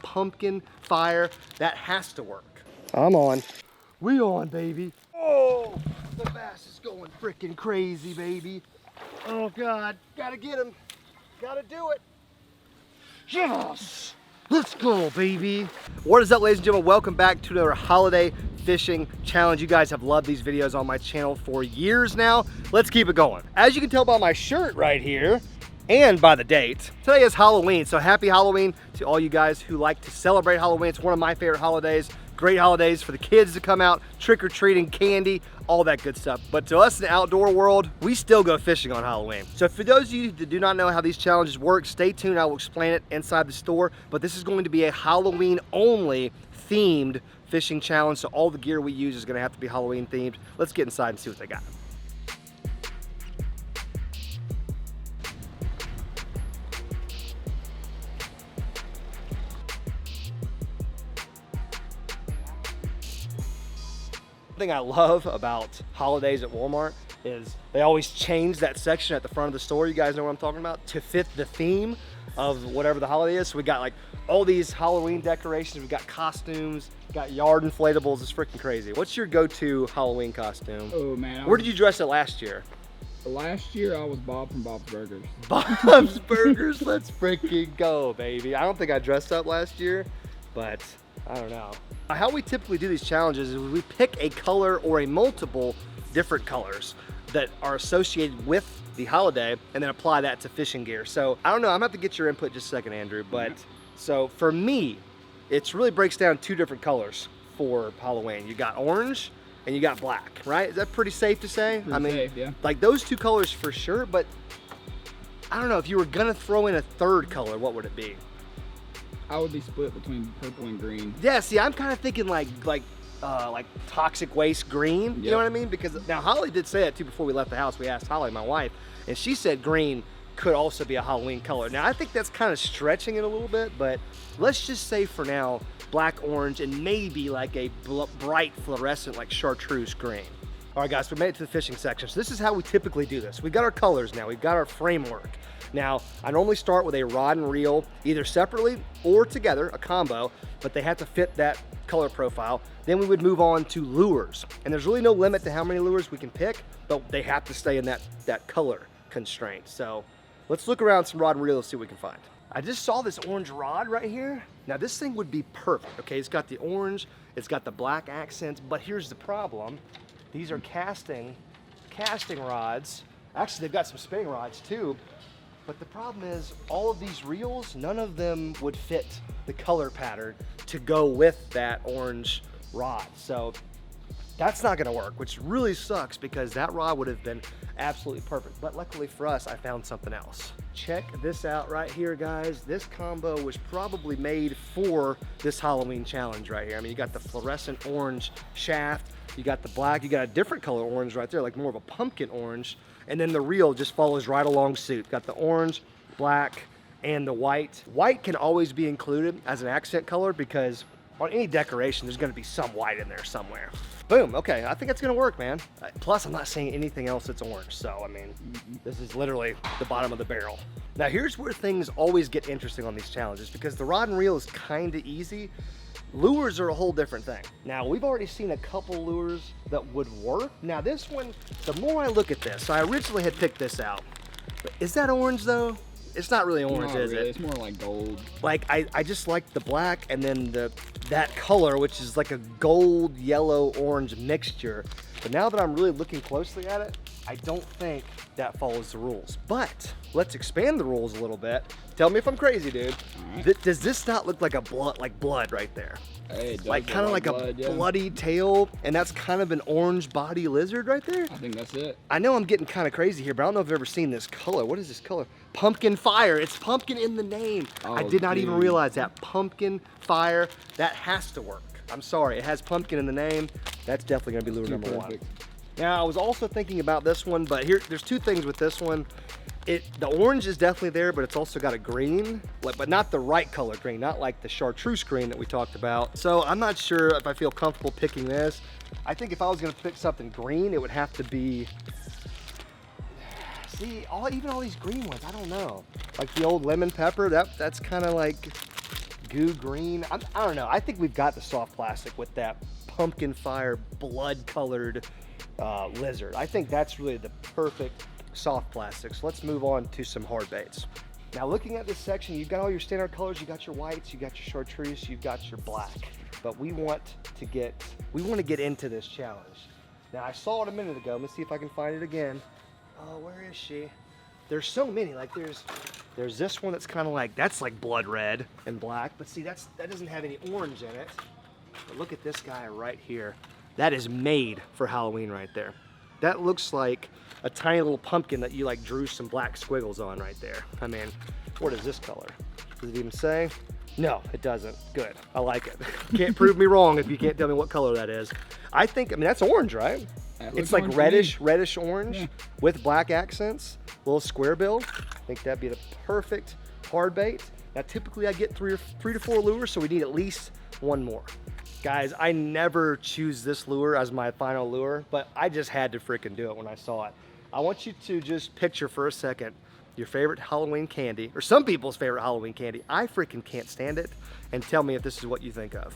pumpkin fire. That has to work. I'm on. We on, baby. Oh, the bass is going freaking crazy, baby. Oh God, gotta get him. Gotta do it. Yes! Let's go, baby. What is up, ladies and gentlemen? Welcome back to another holiday fishing challenge. You guys have loved these videos on my channel for years now. Let's keep it going. As you can tell by my shirt right here, and by the date, today is Halloween. So happy Halloween to all you guys who like to celebrate Halloween. It's one of my favorite holidays. Great holidays for the kids to come out, trick-or-treating, candy, all that good stuff. But to us in the outdoor world, we still go fishing on Halloween. So for those of you that do not know how these challenges work, stay tuned. I will explain it inside the store. But this is going to be a Halloween-only themed fishing challenge. So all the gear we use is gonna have to be Halloween themed. Let's get inside and see what they got. Thing I love about holidays at Walmart is they always change that section at the front of the store. You guys know what I'm talking about, to fit the theme of whatever the holiday is. So we got like all these Halloween decorations, we got costumes, got yard inflatables. It's freaking crazy. What's your go-to Halloween costume? Oh man, where did you dress it last year? Last year I was Bob from Bob's Burgers. Bob's Burgers, let's freaking go, baby. I don't think I dressed up last year, but I don't know. How we typically do these challenges is we pick a color or a multiple different colors that are associated with the holiday and then apply that to fishing gear. So I don't know, I'm gonna have to get your input just a second, Andrew, but so for me, it really breaks down two different colors for Halloween. You got orange and you got black, right? Is that pretty safe to say? Pretty safe, yeah. Like those two colors for sure, but I don't know, if you were gonna throw in a third color, what would it be? I would be split between purple and green. Yeah, see, I'm kind of thinking like toxic waste green. You Yep. know what I mean? Because now Holly did say it too before we left the house. We asked Holly, my wife, and she said green could also be a Halloween color. Now I think that's kind of stretching it a little bit, but let's just say for now, black, orange, and maybe like a bright fluorescent like chartreuse green. All right, guys, we made it to the fishing section. So this is how we typically do this. We've got our colors now. We've got our framework. Now, I normally start with a rod and reel, either separately or together, a combo, but they have to fit that color profile. Then we would move on to lures. And there's really no limit to how many lures we can pick, but they have to stay in that color constraint. So let's look around some rod and reel and see what we can find. I just saw this orange rod right here. Now this thing would be perfect, okay? It's got the orange, it's got the black accents, but here's the problem. These are casting rods. Actually, they've got some spinning rods too. But the problem is, all of these reels, none of them would fit the color pattern to go with that orange rod. So that's not gonna work, which really sucks because that rod would have been absolutely perfect. But luckily for us, I found something else. Check this out right here, guys. This combo was probably made for this Halloween challenge right here. I mean, you got the fluorescent orange shaft, you got the black, you got a different color orange right there, like more of a pumpkin orange. And then the reel just follows right along suit. Got the orange, black, and the white. White can always be included as an accent color because on any decoration, there's gonna be some white in there somewhere. Boom, okay, I think that's gonna work, man. Plus, I'm not seeing anything else that's orange, so I mean, this is literally the bottom of the barrel. Now, here's where things always get interesting on these challenges because the rod and reel is kinda easy. Lures are a whole different thing. Now, we've already seen a couple lures that would work. Now, this one, the more I look at this, so I originally had picked this out. But is that orange though? It's not really orange, Not is really. it? It's more like gold. Like, I just like the black and then that color, which is like a gold, yellow, orange mixture. But now that I'm really looking closely at it, I don't think that follows the rules. But let's expand the rules a little bit. Tell me if I'm crazy, dude. Right. Does this not look like blood right there? Hey, it does Like look kind of like blood, a yeah. bloody tail, and that's kind of an orange body lizard right there? I think that's it. I know I'm getting kind of crazy here, but I don't know if I've ever seen this color. What is this color? Pumpkin fire. It's pumpkin in the name. I Oh, did not even dude. realize that. Pumpkin fire. That has to work. I'm sorry. It has pumpkin in the name. That's definitely going to be lure Too number perfect. one. Now, I was also thinking about this one, but there's two things with this one. The orange is definitely there, but it's also got a green, but not the right color green, not like the chartreuse green that we talked about. So I'm not sure if I feel comfortable picking this. I think if I was gonna pick something green, it would have to be, see, even all these green ones, I don't know. Like the old lemon pepper, that's kind of like goo green. I don't know. I think we've got the soft plastic with that pumpkin fire blood colored lizard. I think that's really the perfect soft plastic. So let's move on to some hard baits. Now looking at this section, you've got all your standard colors. You got your whites, you got your chartreuse, you've got your black. But we want to get into this challenge. Now I saw it a minute ago. Let me see if I can find it again. Oh, where is she? There's so many. Like there's this one that's kind of like, that's like blood red and black. But see, that doesn't have any orange in it. But look at this guy right here. That is made for Halloween right there. That looks like a tiny little pumpkin that you like drew some black squiggles on right there. I mean, what is this color? Does it even say? No, it doesn't. Good, I like it. Can't prove me wrong if you can't tell me what color that is. I mean, that's orange, right? It's like reddish orange with black accents, little square bill. I think that'd be the perfect hard bait. Now, typically I get three to four lures, so we need at least one more. Guys, I never choose this lure as my final lure, but I just had to freaking do it when I saw it. I want you to just picture for a second your favorite Halloween candy, or some people's favorite Halloween candy. I freaking can't stand it, and tell me if this is what you think of.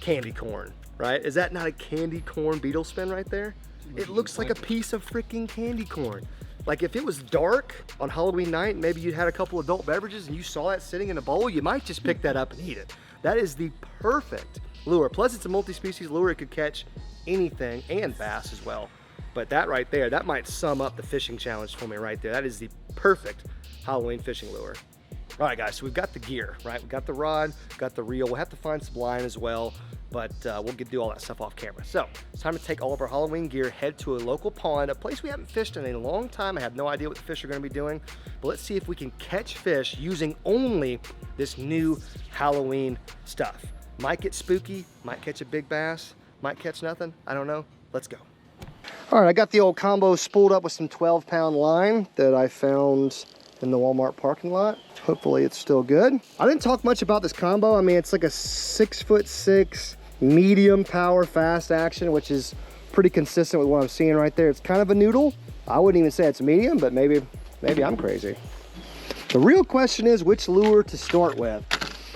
Candy corn, right? Is that not a candy corn beetle spin right there? It looks like a piece of freaking candy corn. Like if it was dark on Halloween night, and maybe you'd had a couple adult beverages and you saw that sitting in a bowl, you might just pick that up and eat it. That is the perfect lure. Plus it's a multi-species lure. It could catch anything, and bass as well. But that right there, that might sum up the fishing challenge for me right there. That is the perfect Halloween fishing lure. All right guys, so we've got the gear, right? We've got the rod, got the reel. We'll have to find some line as well, but we'll do all that stuff off camera. So it's time to take all of our Halloween gear, head to a local pond, a place we haven't fished in a long time. I have no idea what the fish are gonna be doing, but let's see if we can catch fish using only this new Halloween stuff. Might get spooky, might catch a big bass, might catch nothing, I don't know. Let's go. All right, I got the old combo spooled up with some 12-pound line that I found in the Walmart parking lot. Hopefully it's still good. I didn't talk much about this combo. I mean, it's like a 6'6" medium power fast action, which is pretty consistent with what I'm seeing right there. It's kind of a noodle. I wouldn't even say it's medium, but maybe I'm crazy. The real question is which lure to start with.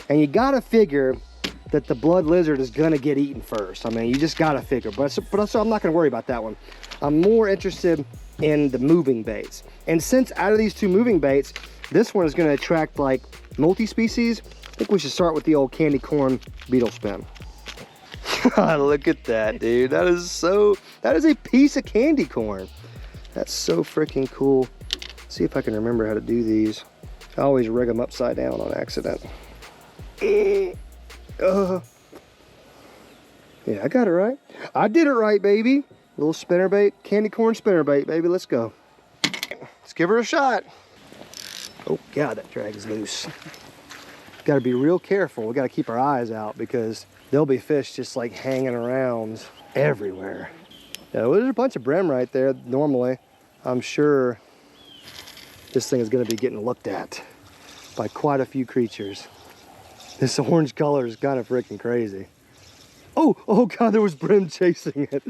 And you gotta figure that the blood lizard is gonna get eaten first. I mean, you just gotta figure, but so I'm not gonna worry about that one. I'm more interested in the moving baits. And since out of these two moving baits, this one is gonna attract like multi-species, I think we should start with the old candy corn beetle spin. Look at that, dude. That is a piece of candy corn. That's so freaking cool. Let's see if I can remember how to do these. I always rig them upside down on accident. Yeah, I got it right. I did it right, baby. Little spinnerbait, candy corn spinnerbait, baby. Let's go. Let's give her a shot. Oh God, that drag is loose. Got to be real careful. We got to keep our eyes out because there'll be fish just like hanging around everywhere. Yeah, well, there's a bunch of brim right there. Normally, I'm sure this thing is going to be getting looked at by quite a few creatures. This orange color is kind of freaking crazy. Oh God, there was brim chasing it.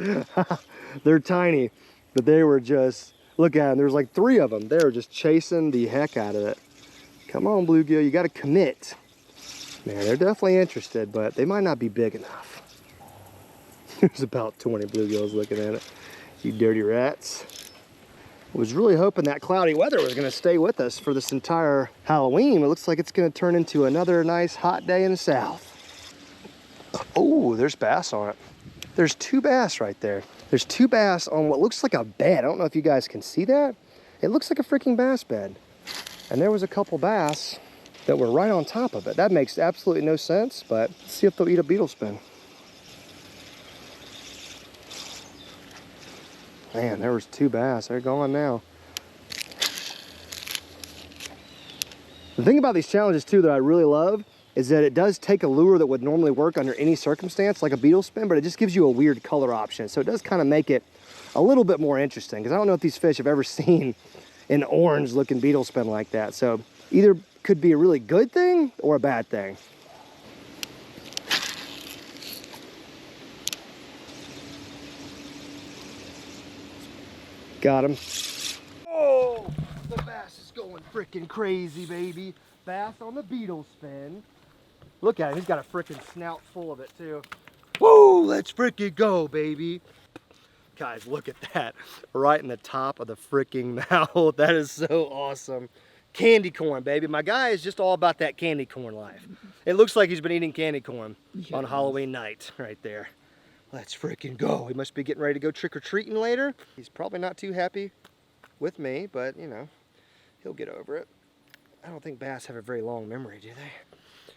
They're tiny, but they were just, look at them. There's like 3 of them. They were just chasing the heck out of it. Come on, bluegill, you got to commit. Man, they're definitely interested, but they might not be big enough. There's about 20 bluegills looking at it. You dirty rats. I was really hoping that cloudy weather was going to stay with us for this entire Halloween. It looks like it's going to turn into another nice hot day in the south. Oh, there's bass on it. There's 2 bass right there. There's 2 bass on what looks like a bed. I don't know if you guys can see that. It looks like a freaking bass bed. And there was a couple bass that were right on top of it. That makes absolutely no sense, but let's see if they'll eat a beetle spin. Man, there was 2 bass. They're gone now. The thing about these challenges too that I really love is that it does take a lure that would normally work under any circumstance, like a beetle spin, but it just gives you a weird color option. So it does kind of make it a little bit more interesting, because I don't know if these fish have ever seen an orange looking beetle spin like that. So either could be a really good thing or a bad thing. Got him. Oh, the bass is going freaking crazy, baby. Bass on the beetle spin. Look at him, he's got a freaking snout full of it too. Woo, let's freaking go, baby. Guys, look at that. Right in the top of the freaking mouth. That is so awesome. Candy corn, baby. My guy is just all about that candy corn life. It looks like he's been eating candy corn on Halloween night right there. Let's freaking go. He must be getting ready to go trick-or-treating later. He's probably not too happy with me, but you know, he'll get over it. I don't think bass have a very long memory, do they?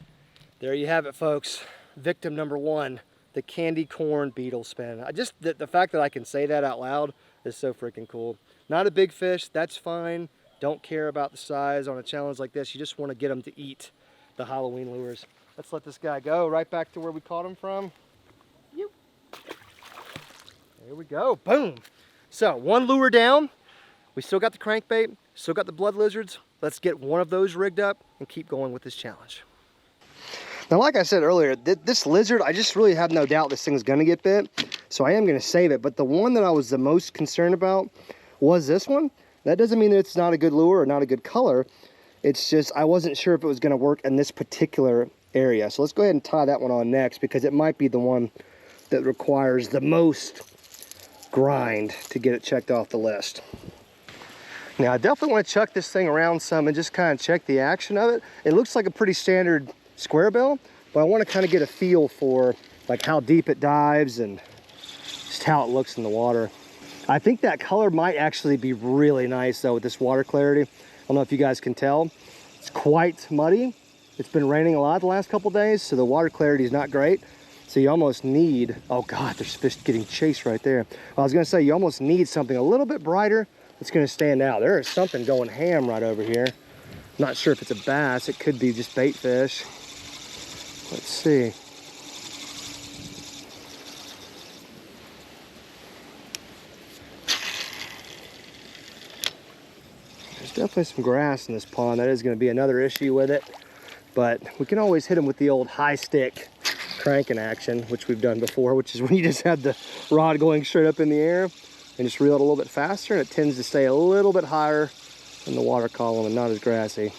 There you have it, folks. Victim number one, the candy corn beetle spin. The fact that I can say that out loud is so freaking cool. Not a big fish, that's fine. Don't care about the size on a challenge like this. You just want to get them to eat the Halloween lures. Let's let this guy go right back to where we caught him from. There we go, boom. So one lure down. We still got the crankbait, still got the blood lizards. Let's get one of those rigged up and keep going with this challenge. Now, like I said earlier, this lizard, I just really have no doubt this thing's gonna get bit. So I am gonna save it. But the one that I was the most concerned about was this one. That doesn't mean that it's not a good lure or not a good color. It's just, I wasn't sure if it was gonna work in this particular area. So let's go ahead and tie that one on next because it might be the one that requires the most grind to get it checked off the list. Now, I definitely want to chuck this thing around some and just kind of check the action of it. It looks like a pretty standard square bill, but I want to kind of get a feel for like how deep it dives and just how it looks in the water. I think that color might actually be really nice though with this water clarity. I don't know if you guys can tell. It's quite muddy. It's been raining a lot the last couple days, so the water clarity is not great. So you almost need, oh God, there's fish getting chased right there. I was gonna say you almost need something a little bit brighter that's gonna stand out. There is something going ham right over here. I'm not sure if it's a bass, it could be just bait fish. Let's see. There's definitely some grass in this pond. That is gonna be another issue with it, but we can always hit them with the old high stick cranking action, which we've done before, which is when you just have the rod going straight up in the air and just reel it a little bit faster, and it tends to stay a little bit higher in the water column and not as grassy.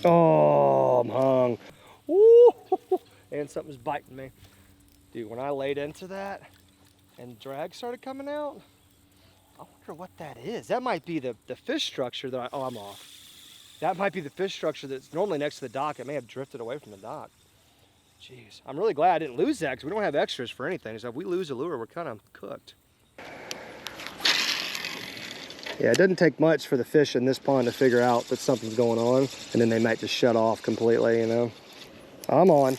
Oh, I'm hung. Woo! And something's biting me. Dude, when I laid into that and drag started coming out, I wonder what that is. That might be the fish structure that oh, I'm off. That might be the fish structure that's normally next to the dock. It may have drifted away from the dock. Jeez, I'm really glad I didn't lose that because we don't have extras for anything. So if we lose a lure, we're kind of cooked. Yeah, it doesn't take much for the fish in this pond to figure out that something's going on, and then they might just shut off completely, you know. I'm on.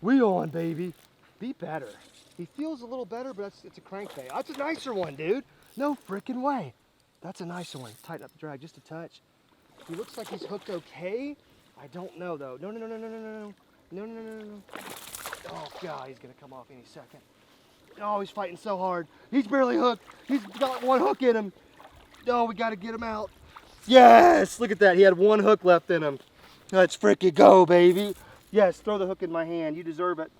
We on, baby. Be better. He feels a little better, but it's a crankbait. That's a nicer one, dude. No freaking way. That's a nicer one. Tighten up the drag just a touch. He looks like he's hooked okay. I don't know though. No. Oh God, he's gonna come off any second. Oh, he's fighting so hard. He's barely hooked. He's got one hook in him. Oh, we gotta get him out. Yes, look at that. He had one hook left in him. Let's freaking go, baby. Yes, throw the hook in my hand. You deserve it.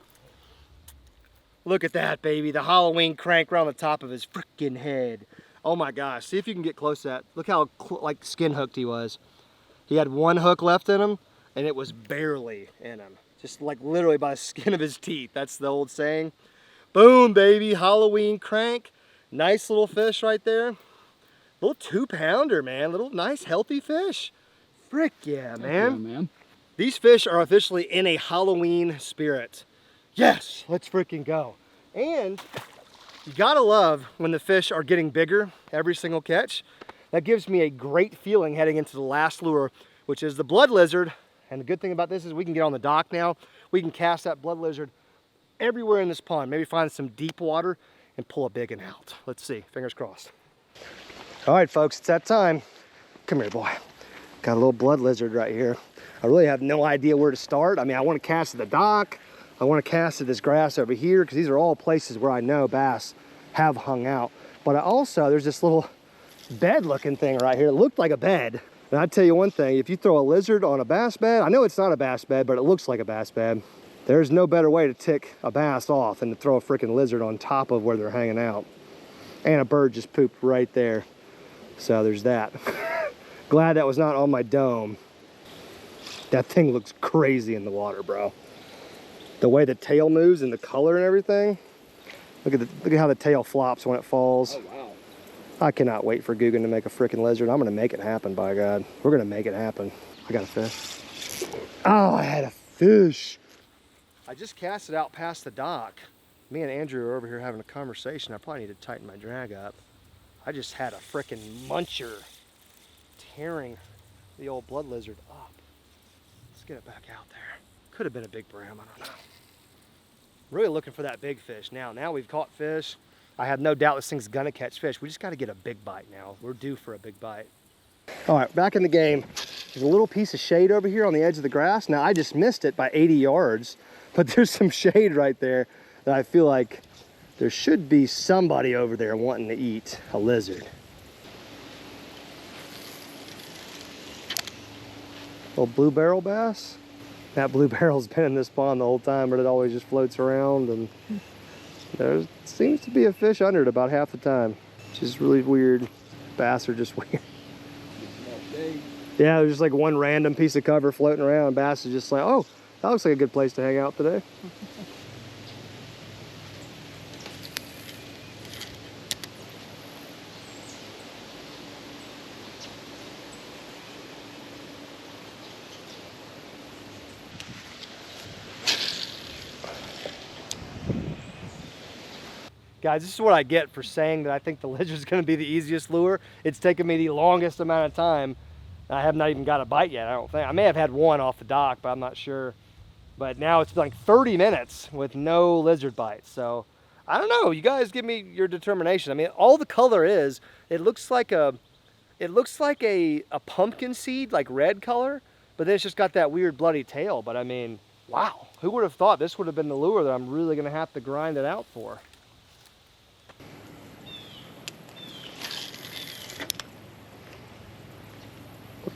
Look at that, baby. The Halloween crank around the top of his freaking head. Oh my gosh, see if you can get close to that. Look how like skin hooked he was. He had one hook left in him and it was barely in him. Just like literally by the skin of his teeth. That's the old saying. Boom, baby, Halloween crank. Nice little fish right there. Little 2-pounder, man. Little nice healthy fish. Frick yeah, man. Yeah, man. These fish are officially in a Halloween spirit. Yes, let's freaking go. And you gotta love when the fish are getting bigger every single catch. That gives me a great feeling heading into the last lure, which is the blood lizard. And the good thing about this is we can get on the dock now. We can cast that blood lizard everywhere in this pond. Maybe find some deep water and pull a big one out. Let's see, fingers crossed. All right, folks, it's that time. Come here, boy. Got a little blood lizard right here. I really have no idea where to start. I mean, I want to cast at the dock. I want to cast at this grass over here because these are all places where I know bass have hung out. But there's this little bed looking thing right here. It looked like a bed. And I tell you one thing, if you throw a lizard on a bass bed, I know it's not a bass bed, but it looks like a bass bed. There's no better way to tick a bass off than to throw a freaking lizard on top of where they're hanging out. And a bird just pooped right there. So there's that. Glad that was not on my dome. That thing looks crazy in the water, bro. The way the tail moves and the color and everything. Look at how the tail flops when it falls. Oh, wow. I cannot wait for Guggen to make a freaking lizard. I'm gonna make it happen, by God. We're gonna make it happen. I got a fish. Oh, I had a fish. I just cast it out past the dock. Me and Andrew are over here having a conversation. I probably need to tighten my drag up. I just had a freaking muncher tearing the old blood lizard up. Let's get it back out there. Could have been a big bram, I don't know. Really looking for that big fish now. Now we've caught fish. I have no doubt this thing's gonna catch fish. We just gotta get a big bite now. We're due for a big bite. All right, back in the game. There's a little piece of shade over here on the edge of the grass. Now I just missed it by 80 yards, but there's some shade right there that I feel like there should be somebody over there wanting to eat a lizard. Little blue barrel bass. That blue barrel's been in this pond the whole time, but it always just floats around, and there seems to be a fish under it about half the time, which is really weird. Bass are just weird. Yeah, there's just like one random piece of cover floating around, and bass is just like, oh, that looks like a good place to hang out today. Guys, this is what I get for saying that I think the lizard is going to be the easiest lure. It's taken me the longest amount of time. I have not even got a bite yet, I don't think. I may have had one off the dock, but I'm not sure. But now it's like 30 minutes with no lizard bites. So I don't know. You guys give me your determination. I mean, all the color is, it looks like a pumpkin seed, like red color, but then it's just got that weird bloody tail. But I mean, wow, who would have thought this would have been the lure that I'm really going to have to grind it out for?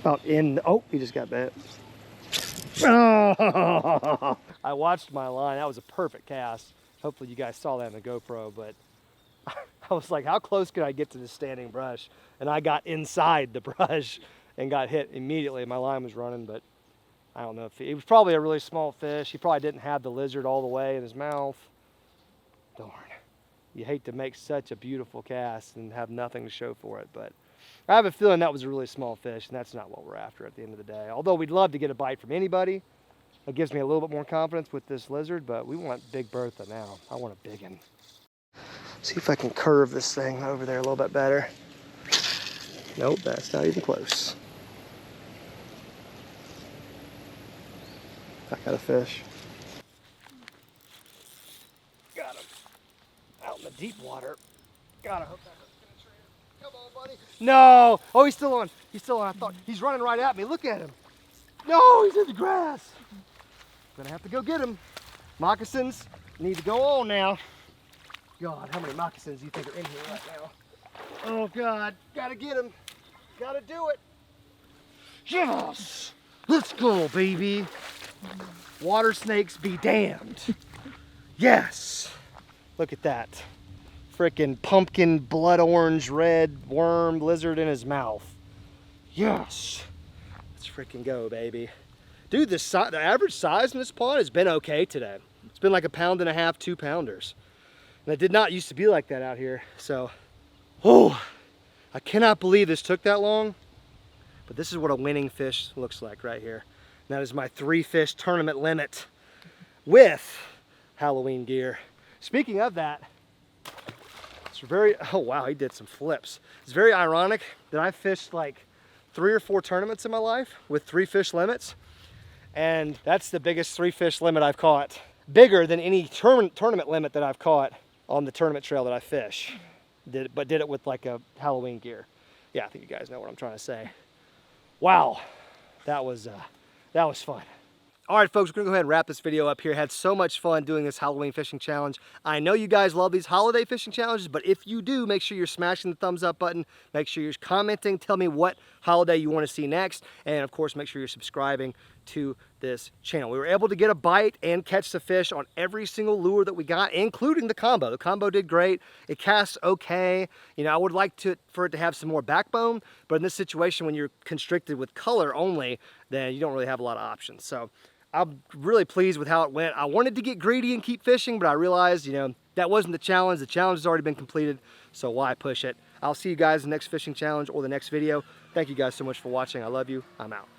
About in, oh, he just got bit. Oh, I watched my line. That was a perfect cast. Hopefully you guys saw that in the GoPro, but I was like, how close could I get to the standing brush? And I got inside the brush and got hit immediately. My line was running, but I don't know if it was probably a really small fish. He probably didn't have the lizard all the way in his mouth. Darn. You hate to make such a beautiful cast and have nothing to show for it, but I have a feeling that was a really small fish, and that's not what we're after at the end of the day. Although we'd love to get a bite from anybody. That gives me a little bit more confidence with this lizard, but we want Big Bertha now. I want a big one. See if I can curve this thing over there a little bit better. Nope, that's not even close. I got a fish. Got him. Out in the deep water. Gotta hook that up. Come on, buddy. No! Oh, he's still on. He's still on. I thought he's running right at me. Look at him. No, he's in the grass. Gonna have to go get him. Moccasins need to go on now. God, how many moccasins do you think are in here right now? Oh God, gotta get him. Gotta do it. Yes! Let's go, baby. Water snakes be damned. Yes. Look at that. Frickin' pumpkin, blood orange, red worm lizard in his mouth. Yes. Let's frickin' go, baby. Dude, the average size in this pond has been okay today. It's been like 1.5 pounds, 2 pounders. And it did not used to be like that out here. So, oh, I cannot believe this took that long. But this is what a winning fish looks like right here. And that is my 3-fish tournament limit with Halloween gear. Speaking of that, it's very, oh wow, he did some flips. It's very ironic that I fished like 3 or 4 tournaments in my life with 3-fish limits. And that's the biggest 3-fish limit I've caught. Bigger than any tournament limit that I've caught on the tournament trail that I fish. But did it with like a Halloween gear. Yeah, I think you guys know what I'm trying to say. Wow, that was fun. All right, folks, we're gonna go ahead and wrap this video up here. Had so much fun doing this Halloween fishing challenge. I know you guys love these holiday fishing challenges, but if you do, make sure you're smashing the thumbs up button. Make sure you're commenting. Tell me what holiday you want to see next. And of course, make sure you're subscribing to this channel. We were able to get a bite and catch the fish on every single lure that we got, including the combo. The combo did great. It casts okay. You know, I would like for it to have some more backbone, but in this situation, when you're constricted with color only, then you don't really have a lot of options. So I'm really pleased with how it went. I wanted to get greedy and keep fishing, but I realized, you know, that wasn't the challenge. The challenge has already been completed, so why push it? I'll see you guys in the next fishing challenge or the next video. Thank you guys so much for watching. I love you. I'm out.